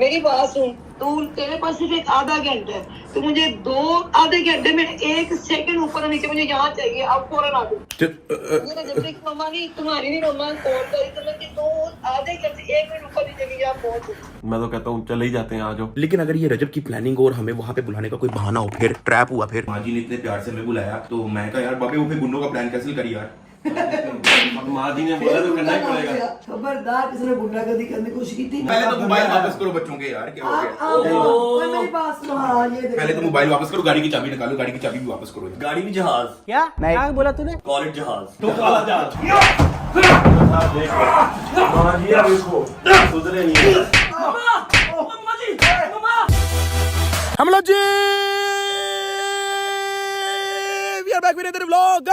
मेरी बात सुन, तू तेरे पास सिर्फ एक आधा घंटा है, तो मुझे आधे घंटे में 1 सेकंड ऊपर नीचे मुझे यहाँ चाहिए, अब फौरन आ दो। जब तक मम्मा नहीं, तुम्हारी नहीं मम्मा कॉल करी तो मैं कि तू आधे घंटे 1 मिनट ऊपर नीचे की यहाँ पहुंच। मैं तो कहता हूँ चले ही जाते हैं, आ जाओ। लेकिन अगर ये रजब की प्लानिंग हो और हमें वहाँ पे बुलाने का कोई बहाना हो, फिर ट्रैप हुआ, फिर माँ जी ने इतने प्यार से हमें बुलाया तो मैं कहा यार बाबे वो फिर गुन्नों का प्लान कैंसिल करी यार। अब माँ जी ने बोला तो करना ही पड़ेगा। खबरदार किसी ने गुंडागर्दी करने की कोशिश की थी। पहले तो मोबाइल वापस करो बच्चों के यार, क्या हो गया? मेरी बात सुनो। हाँ, ये देखो। पहले तो मोबाइल वापस करो, गाड़ी की चाबी निकालो, गाड़ी की चाबी भी वापस करो। गाड़ी भी जहाज। क्या क्या बोला तूने? कॉलेज जहाज। तो काला जहाज। सुधरे नहीं। हम लोग जी we are back with another vlog.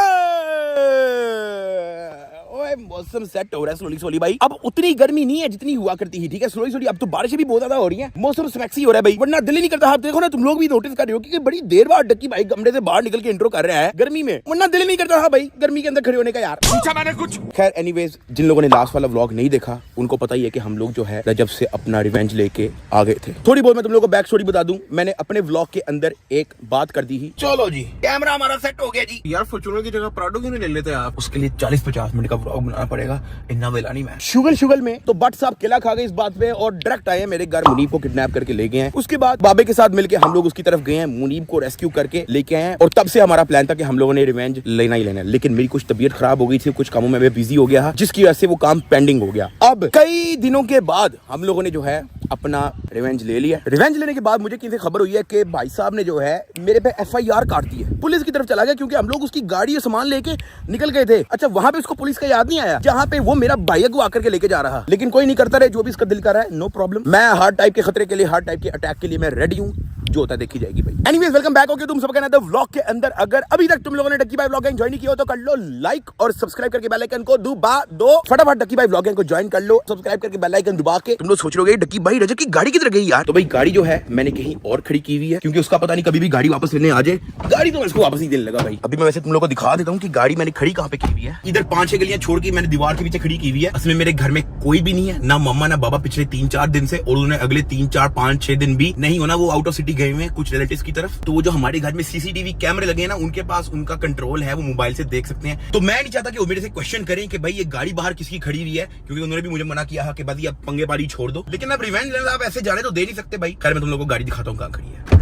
ओए मौसम सेट हो रहा है स्लोली स्लोली भाई। अब उतनी गर्मी नहीं है जितनी हुआ करती थी, ठीक है, स्लोली स्लोली। अब तो बारिशें भी बहुत ज्यादा हो रही हैं, मौसम स्मैक्सी हो रहा है भाई, वरना दिल ही नहीं करता। आप देखो ना, तुम लोग भी नोटिस कर रहे हो कि बड़ी देर बाद डक्की भाई कमरे से बाहर निकल के इंट्रो कर रहा है गर्मी में, वरना दिल ही नहीं करता था भाई गर्मी के अंदर खड़े होने का यार। पूछा मैंने कुछ। खैर एनीवेज, जिन लोगों ने लास्ट वाला व्लॉग नहीं देखा उनको पता ही है कि हम लोग जो है रजब से अपना रिवेंज लेके आ गए थे। थोड़ी बहुत मैं तुम लोगों को बैक स्टोरी बता दूं। मैंने अपने व्लॉग के अंदर एक बात कर दी ही। चलो जी, कैमरा हमारा सेट हो गया जी। यार फॉर्च्यूनर की जगह प्राडो क्यों नहीं ले लेते आप? उसके लिए 40-50 मिनट का व्लॉग बनाना पड़ेगा, इतना वेला नहीं मैं। शुगल में तो बट साहब किला खा गए इस बात पे और डायरेक्ट आए मेरे घर। मुनीब को किडनैप करके ले गए हैं। उसके बाद बाबे के साथ मिलके हम लोग उसकी तरफ गए हैं, मुनीब को रेस्क्यू करके लेके आए हैं। और तब से हमारा प्लान था कि हम लोगों ने रिवेंज लेना ही लेना है। लेकिन मेरी कुछ तबीयत खराब हो गई थी, कुछ कामों में मैं बिजी हो गया, जिसकी वजह से वो काम पेंडिंग हो गया। अब कई दिनों के बाद हम लोगों ने जो है अपना रिवेंज ले लिया। रिवेंज लेने के बाद मुझे किसी से खबर हुई है कि भाई साहब ने जो है मेरे पे FIR काट दी है। पुलिस की तरफ चला गया क्योंकि हम लोग उसकी गाड़ी और सामान लेके निकल गए थे। अच्छा, वहां पे उसको पुलिस का याद नहीं आया जहां पे वो मेरा भाई को आकर के लेके जा रहा। लेकिन कोई नहीं, करता रहे जो भी इसका दिल कर रहा है, नो प्रॉब्लम। मैं हार्ड टाइप के खतरे के लिए, हार्ड टाइप के अटैक के लिए मैं रेडी हूँ, जो होता है देखी जाएगी भाई। Anyways, welcome back. ओके, तुम सब कहना था व्लॉग के अंदर। अगर अभी तक तुम लोगों ने डक्की भाई व्लॉग गैंग ज्वाइन नहीं किया हो तो कर लो लाइक और सब्सक्राइब करके बेल आइकन को दबा दो। फटाफट डक्की भाई व्लॉग गैंग को ज्वाइन कर लो, सब्सक्राइब करके बेल आइकन दबा के। तुम लोग सोच रहे हो डक्की भाई रजब की गाड़ी किधर गई यार? तो भाई गाड़ी जो है मैंने कहीं और खड़ी की हुई है, क्योंकि उसका पता नहीं कभी भी गाड़ी वापस लेने आ जाए। गाड़ी तो मैं इसको वापस नहीं देने लगा भाई। अभी मैं वैसे तुम लोगों को दिखा देता हूँ कि गाड़ी मैंने खड़ी कहाँ पे की हुई है। इधर 5-6 गलियां छोड़ के मैंने दीवार के पीछे खड़ी की हुई है। असल में मेरे घर में कोई भी नहीं है, ना मम्मा ना बाबा पिछले 3-4 दिन से, और उन्होंने अगले 3-4-5-6 दिन भी नहीं होना। वो आउट ऑफ सिटी गए हुए हैं कुछ रिलेटिव्स की तरफ। तो वो जो हमारे घर में CCTV कैमरे लगे हैं ना, उनके पास उनका कंट्रोल है, वो मोबाइल से देख सकते हैं। तो मैं नहीं चाहता कि वो मेरे से क्वेश्चन करें कि भाई ये गाड़ी बाहर किसकी खड़ी हुई है, क्योंकि उन्होंने भी मुझे मना किया है कि भाई अब पंगे बारी छोड़ दो। लेकिन अब रिवेंज लेना आप ऐसे जाने तो दे नहीं सकते भाई। खैर मैं तुम लोगों को गाड़ी दिखाता हूँ कहाँ खड़ी है।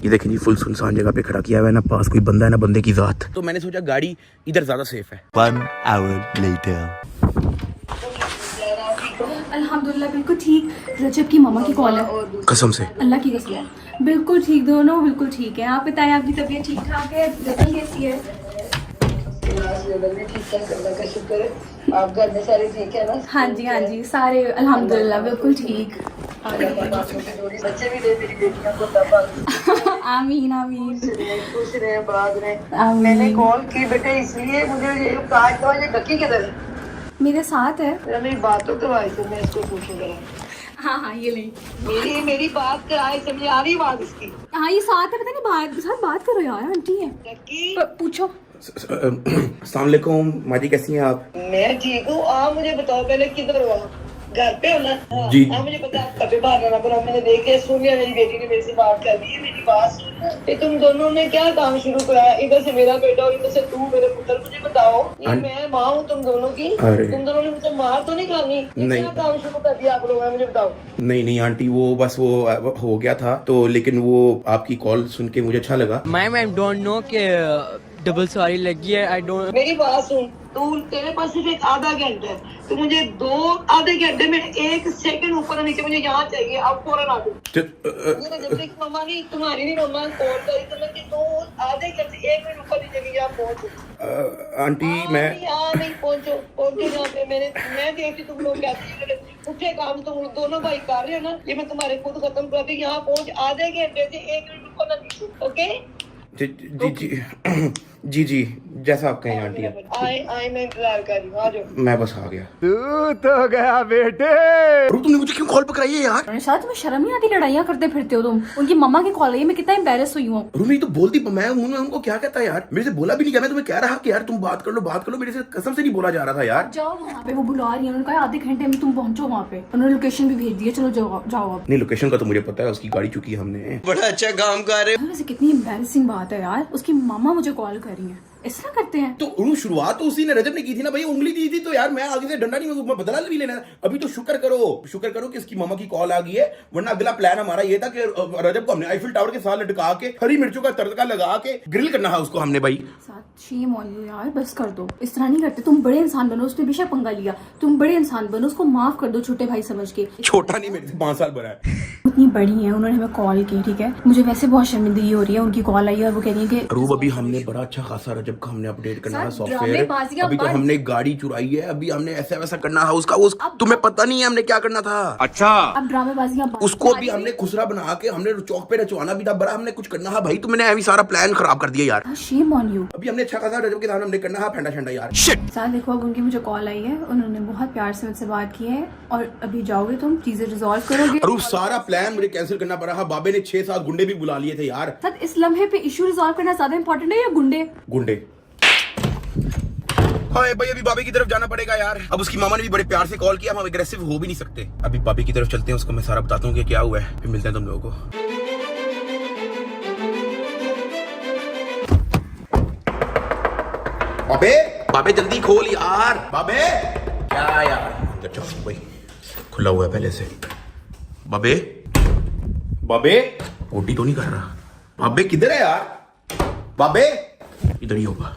ये देखें जी, फुल सुनसान जगह पे खड़ा किया हुआ है, ना पास कोई बंदा है ना बंदे की जात। तो मैंने सोचा गाड़ी इधर ज्यादा सेफ है। 1 hour later. अल्हम्दुलिल्लाह बिल्कुल ठीक। रजब की मम्मा की कॉल है। कसम से, अल्लाह की कसम, बिल्कुल ठीक, दोनों बिल्कुल ठीक है। आप बताएं, आपकी तबीयत ठीक ठाक है? रजब कैसी है? अल्लाह का शुक्र है। आप घर में सारे ठीक है ना? हाँ जी सारे अल्हम्दुलिल्लाह बिल्कुल ठीक। बच्चे भी दे, मेरी बेटियों को दफा। आमीन आमीन। खुश रहे, बात रहे। आमीन। मैंने कॉल की बेटे इसलिए, मुझे ये कहा था ये डक्की किधर है? मेरे साथ है। मेरी बात तो करवाई थी, मैं इसको पूछूंगा। हाँ ये नहीं, मेरी बात कराए, समझ आ रही बात इसकी? हाँ ये साथ है, पता नहीं बात करो यार, आंटी है। डक्की, पूछो। अस्सलाम वालेकुम माँ जी, कैसी हैं आप? मैं ठीक हूँ। आप मुझे बताओ पहले किधर हो? घर पे हो ना? जी। हाँ मुझे पता है, कभी बाहर रहना पड़ा। मैंने देखे सुन लिया, मेरी बेटी ने मेरे से बात कर ली है। मेरी बात सुन, ये तुम दोनों ने क्या काम शुरू कराया? इधर से मेरा बेटा और इधर से तू मेरे पुत्र। मुझे बताओ, ये मैं माँ हूँ तुम दोनों की, तुम दोनों ने मुझे मार तो नहीं खानी? ये क्या काम शुरू कर दिया आप लोगों ने? मुझे बताओ। नहीं आंटी, वो बस वो हो गया था तो, लेकिन वो आपकी कॉल सुन के मुझे अच्छा लगा। मैम आई डोंट नो कि डबल सवारी लगी है। I don't. मेरी बात सुन, तू तेरे पास सिर्फ एक आधा घंटा है, तो मुझे आधे घंटे में 1 सेकंड ऊपर नीचे मुझे यहाँ चाहिए, अब फौरन आ दो। जब तक मम्मा नहीं, तुम्हारी नहीं मम्मा कॉल करी तो मैं कि तू आधे घंटे 1 मिनट ऊपर नीचे की यहाँ पहुँचो। आंटी मैं यहाँ नहीं पहुँचो यहाँ पे। मैं देखती तुम लोग कहते उठे काम तुम दोनों भाई कर रहे हो ना, ये मैं तुम्हारे खुद खत्म कर दी। यहाँ पहुँच, आधे घंटे से 1 मिनट ऊपर ना नीचे। ओके जी जैसा आप कहें आंटी। आए मैं इंतजार कर रही हूँ, आ जाओ। मैं बस आ गया। तू तो गया बेटे। तुमने मुझे क्यों कॉल पकड़ाई है यार? शायद तुम्हें शर्म नहीं आती, लड़ाइयाँ करते फिरते हो तुम। उनकी मम्मा की कॉल आई, मैं कितना एम्बेरस हुई हूँ। रूमी तो बोलती, मैं उनको क्या कहता है यार? मेरे से बोला भी नहीं गया। मैं तुम्हें कह रहा कि यार तुम बात कर लो, मेरे से कसम से नहीं बोला जा रहा था यार। जाओ वहाँ पे, वो बुला रही है। उन्होंने कहा आधे घंटे में तुम पहुंचो वहाँ पे। उन्होंने लोकेशन भी भेज दिया। चलो जाओ अब। नहीं, लोकेशन का तो मुझे पता है, उसकी गाड़ी चुकी हमने। बड़ा अच्छा काम कर रहे। वैसे कितनी एम्बेरसिंग बात है यार, उसकी मामा मुझे कॉल कर रही है। इस तरह करते हैं तो शुरुआत तो उसी ने, रजब ने की थी ना भाई, उंगली दी थी तो यार मैं आगे से डंडा नहीं बदला भी लेना। अभी तो शुक्र करो कि इसकी मामा की कॉल आ गई है, वरना अगला प्लान हमारा ये था कि रजब को हमने आईफिल टावर के साथ लटका के हरी मिर्चों का तड़का लगा के ग्रिल करना है उसको हमने भाई। साथ शेम ऑन यू यार, बस कर दो। इस तरह नहीं करते। तुम बड़े इंसान बनो, उसने बेशक पंगा लिया, तुम बड़े इंसान बनो, उसको माफ कर दो छोटे भाई समझ के। छोटा नहीं, मेरे से 5 साल बड़ा है। उतनी बड़ी है, उन्होंने हमें कॉल की, ठीक है। मुझे वैसे बहुत शर्मिंदगी हो रही है। उनकी कॉल आई है और वो कह रही है कि रूब अभी हमने बड़ा अच्छा खासा रजब का हमने अपडेट करना है सॉफ्टवेयर। ड्रामेबाजियां अभी तो बंद। हमने गाड़ी चुराई है, अभी हमने ऐसा वैसा करना है उसका। तुम्हें पता नहीं है हमने क्या करना था? अच्छा, अब ड्रामेबाजियां बंद। उसको भी हमने खुसरा बना के हमने चौक पे रचवाना भी था, बड़ा हमने कुछ करना है भाई। तुमने अभी सारा प्लान खराब कर दिया यार। Shame on you. अभी हमने अच्छा खासा रजब के साथ हमने करना है फंडा शंडा यार। साथ देखो, अब उनकी मुझे कॉल आई है, उन्होंने बहुत प्यार से मुझसे बात की है और अभी जाओगे तुम, चीजें रिजॉल्व करोगे। और सारा प्लान मुझे कैंसिल करना पड़ा है। बाबे ने 6-7 गुंडे भी बुला लिए थे यार। सर, इस लम्हे पे इशू रिजॉल्व करना ज्यादा इंपॉर्टेंट है या गुंडे? हाय भाई, अभी बाबे की तरफ जाना पड़ेगा यार। अब उसकी मामा ने भी बड़े प्यार से कॉल किया, हम एग्रेसिव हो भी नहीं सकते। अभी बाबे की तरफ चलते हैं, उसको मैं सारा बताता हूँ कि क्या हुआ है, फिर मिलते हैं तुम लोगों को। बाबे जल्दी खोल यार। बाबे क्या यार, अंदर चलो भाई, खुला हुआ है पहले से। बाबे ओटी तो नहीं कर रहा? बाबे किधर है यार? बाबे इधर ही होगा।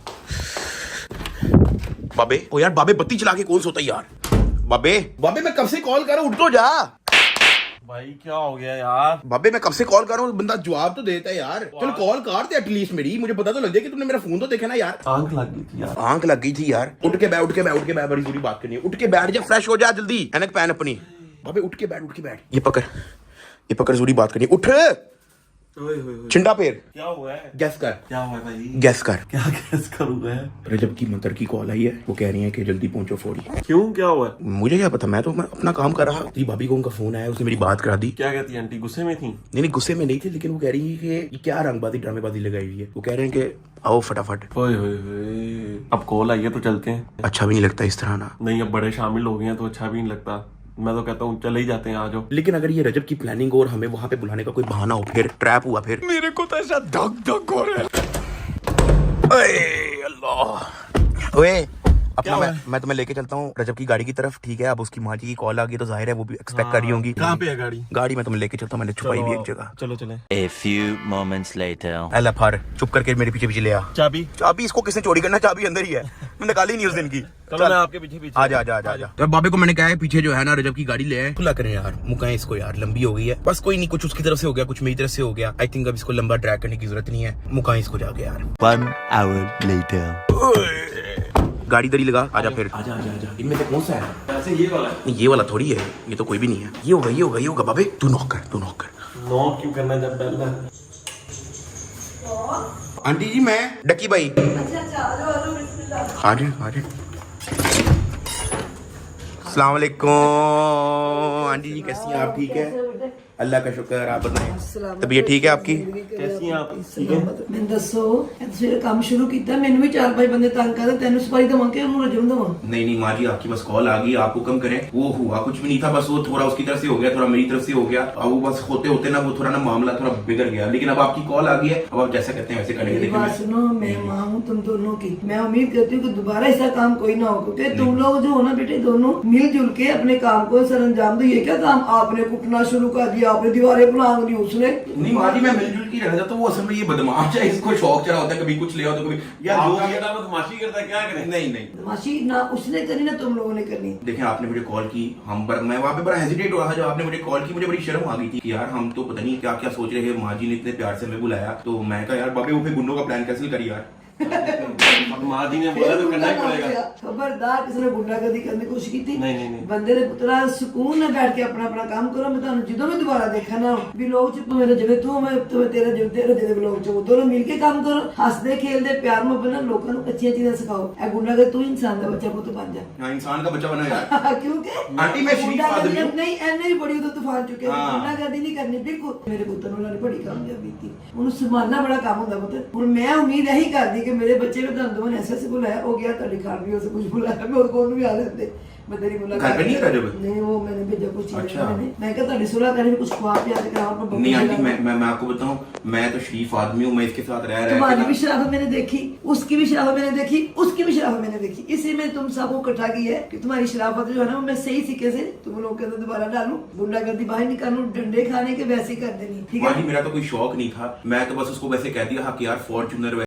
बाबे ओ यार, बाबे बत्ती चला के कौन सोता है यार? बाबे मैं कब से कॉल कर रहा हूँ, उठ तो जा भाई। क्या हो गया यार? बाबे, मैं कब से कॉल कर रहा हूँ, बंदा जवाब तो देता है यार। चलो कॉल काट दे एटलीस्ट मेरी, मुझे पता तो लग जाए कि तुमने मेरा फोन तो देखा ना यार। आंख लग गई थी यार। आंख लग गई थी यार। उठ के बैठ, बड़ी बुरी बात करनी है। उठ के बैठ जा, फ्रेश हो जा जल्दी, ऐनक पहन अपनी। बाबे उठ के बैठ। ये पकड़ जरूरी बात करनी। उठ, चिंटा पेर। क्या हुआ है? गैस कर। क्या हुआ है भाई? गैस कर। क्या गैस करूंगा? रजब की मंतर की कॉल आई है, वो कह रही है कि जल्दी पहुंचो फौरी। क्यों, क्या हुआ है? मुझे क्या पता, मैं अपना काम कर रहा। तेरी भाभी को उनका फोन आया, उसने मेरी बात करा दी। क्या कहती है आंटी? गुस्से में थी? नहीं, गुस्से में नहीं थी, लेकिन वो कह रही है कि ये क्या रंगबाजी ड्रामेबाजी लगाई हुई है। वो कह रहे हैं कि आओ फटाफट। ओए होए, अब कॉल आई है तो चलते हैं। अच्छा भी नहीं लगता इस तरह ना। नहीं, अब बड़े शामिल हो गए हैं तो अच्छा भी नहीं लगता। मैं तो कहता हूँ चले ही जाते हैं, आ जाओ। लेकिन अगर ये रजब की प्लानिंग हो और हमें वहां पे बुलाने का कोई बहाना हो, फिर ट्रैप हुआ, फिर मेरे को तो ऐसा धक हो रहा है। ओए अल्लाह, ओए अपना मैं तुम्हें लेके चलता हूँ रजब की गाड़ी की तरफ, ठीक है? अब उसकी माँ जी की कॉल आ गई तो जाहिर है वो भी एक्सपेक्ट कर रही होंगी। कहाँ पे है गाड़ी? गाड़ी मैं तुम्हें लेके चलता हूँ, मैंने छुपाई भी एक जगह। चलो चले। A few moments later. अल्लाह फार, चुप करके मेरे पीछे ले आ। चाबी इसको किसने चोरी करना? चाबी अंदर ही है, मैंने निकाली नहीं उस दिन की। चलो मैं आपके पीछे आ जा। तो बाबे को मैंने कहा है पीछे जो है ना रजब की गाड़ी ले आए, खुला करें यार, मुकाएं इसको यार, लंबी हो गई है। बस कोई नहीं, कुछ उसकी तरफ से हो गया, कुछ मेरी तरफ से हो गया। आई थिंक अब इसको लंबा ट्रैक करने की जरूरत नहीं है, मुकाएं इसको जाके यार। 1 hour later. गाड़ी दरी लगा, आजा फिर। आजा। इनमें से कौन सा है? ऐसे ये वाला है। नहीं, ये वाला थोड़ी है, ये तो कोई भी नहीं है। ये होगा बाबे। तू नॉक कर। नॉक क्यों करना जब बेल है? आंटी जी, मैं डक्की भाई। आ जाए। अस्सलाम वालेकुम आंटी जी, कैसी हैं आप? ठीक है, अल्लाह का शुक्र। आप बताएं, तबीयत ठीक है आपकी? कैसी हैं आप? ठीक है। मैं दसो सवेरे काम शुरू किया, मैंने भी 4-5 बंदे तंग कर, तेन सफाई दवा के उन्होंने रजम दवा। नहीं माँ जी, आपकी बस कॉल आ गई, आप हुक्म करें। वो हुआ कुछ भी नहीं था, बस वो थोड़ा उसकी तरफ से हो गया, थोड़ा मेरी तरफ से हो गया। अब वो बस होते ना वो थोड़ा ना मामला थोड़ा बिगड़ गया। लेकिन अब आपकी कॉल आ गई है, अब आप जैसा कहते हैं वैसे करेंगे। मेरी बात सुनो, मैं माँ हूँ तुम दोनों की। मैं उम्मीद करती हूँ कि दोबारा ऐसा काम कोई ना हो, क्योंकि तुम लोग जो हो ना बेटे, दोनों मिलजुल के अपने काम को सर अंजाम दो। ये क्या काम आपने कुटना शुरू कर दिया, आपने दीवारें बुलांग दी उसने। नहीं माँ जी, मैं मिलजुल की रह जाता, वो असल में ये बदमाश है, इसको शौक चढ़ा होता है, कभी कुछ ले आओ तो कभी यार जो बेटा बदमाशी करता है, क्या करें? नहीं बदमाशी ना उसने करनी ना तुम लोगों ने करनी। देखें, आपने मुझे कॉल की, मैं वहाँ पे बड़ा हेजिटेट हो रहा था जब आपने मुझे कॉल की। मुझे बड़ी शर्म आ गई थी कि यार हम तो पता नहीं क्या क्या सोच रहे हैं। माँ जी ने इतने प्यार से हमें बुलाया, तो मैं कहा यार बाबे वो फिर गुंडों का प्लान कैंसिल करी यार। अब माँ जी ने बोला तो करना ही पड़ेगा। खबरदार किसी ने गुंडागर्दी करने की कोशिश की थी नहीं, नहीं, नहीं। बंदे दे पुत्रा सुकून ना बैठ के अपना अपना काम करो। मैं ਤੁਹਾਨੂੰ ਜਦੋਂ ਵੀ ਦੁਬਾਰਾ ਦੇਖਾ ਨਾ ਵਲੌਗ ਚ ਮੇਰੇ ਜਿਵੇਂ ਤੂੰ ਮੈਂ ਤੇਰਾ ਜਿਹੜੇ ਵਲੌਗ ਚ ਦੋਨੋਂ ਮਿਲ ਕੇ ਕੰਮ ਕਰੋ, ਹੱਸਦੇ ਖੇਲਦੇ ਪਿਆਰ ਮੁਹੱਬਤ ਨਾਲ ਲੋਕਾਂ ਨੂੰ ਅੱਛੀਆਂ ਚੀਜ਼ਾਂ ਸਿਖਾਓ। ਇਹ ਗੁੰਡਾਗਰਦੀ ਤੂੰ ਇਨਸਾਨ ਦਾ ਬੱਚਾ ਪੁੱਤ ਬਣ ਜਾ। हाँ इंसान का बच्चा बना यार। क्योंकि आंटी मैं शरीफ आदमी हूँ। नहीं एने ही बड़ी उਦੋਂ तूफान चुके हाँ। गुंडागर्दी नहीं करनी बिल्कुल। ਮੇਰੇ ਪੁੱਤ ਨੂੰ ਉਹਨਾਂ ਨੇ ਬੜੀ ਕਾਮਯਾਬੀ ਦਿੱਤੀ, ਉਹਨੂੰ ਸੰਭਾਲਣਾ ਬੜਾ ਕੰਮ ਹੁੰਦਾ ਪੁੱਤ। ਹੁਣ ਮੈਂ ਉਮੀਦ ਇਹੀ ਕਰਦੀ ਕਿ ਮੇਰੇ ਬੱਚੇ ਨੂੰ ਤੁਹਾਨੂੰ ਦੋਵਾਂ ਨੇ ਐਸੇ ਬੁਲਾਇਆ ਹੋ ਗਿਆ ਤੁਹਾਡੀ ਘਰ ਵੀ ਉਸ ਕੁਝ ਬੁਲਾਇਆ ਮੈਂ ਉਹਨੂੰ ਵੀ ਆ ਲੈਂਦੇ मैं तेरी मुलाकात घर पे नहीं करा जब? नहीं वो मैंने भेजा कुछ चीजें अच्छा। मैं क्या तुम्हारी सुलह करने में कुछ ख्वाब प्यार कराओ। नहीं आंटी मैं आपको बताऊं, मैं तो शरीफ आदमी हूँ, मैं इसके साथ रह तुम्हारी भी शराफत मैंने देखी, उसकी भी शराफत मैंने देखी, उसकी भी शराफत मैंने देखी, इसी में तुम सबको इकट्ठा की है कि तुम्हारी शराफत जो है ना वो मैं सही तरीके से तुम लोग के अंदर दोबारा डालूं, गुंडागर्दी बाहर निकालूं, डंडे खाने के वैसे ही कर देनी। ठीक माँ है जी मेरा तो कोई शौक नहीं था, मैं तो बस उसको वैसे कह दिया हाँ कि यार फॉर्च्यूनर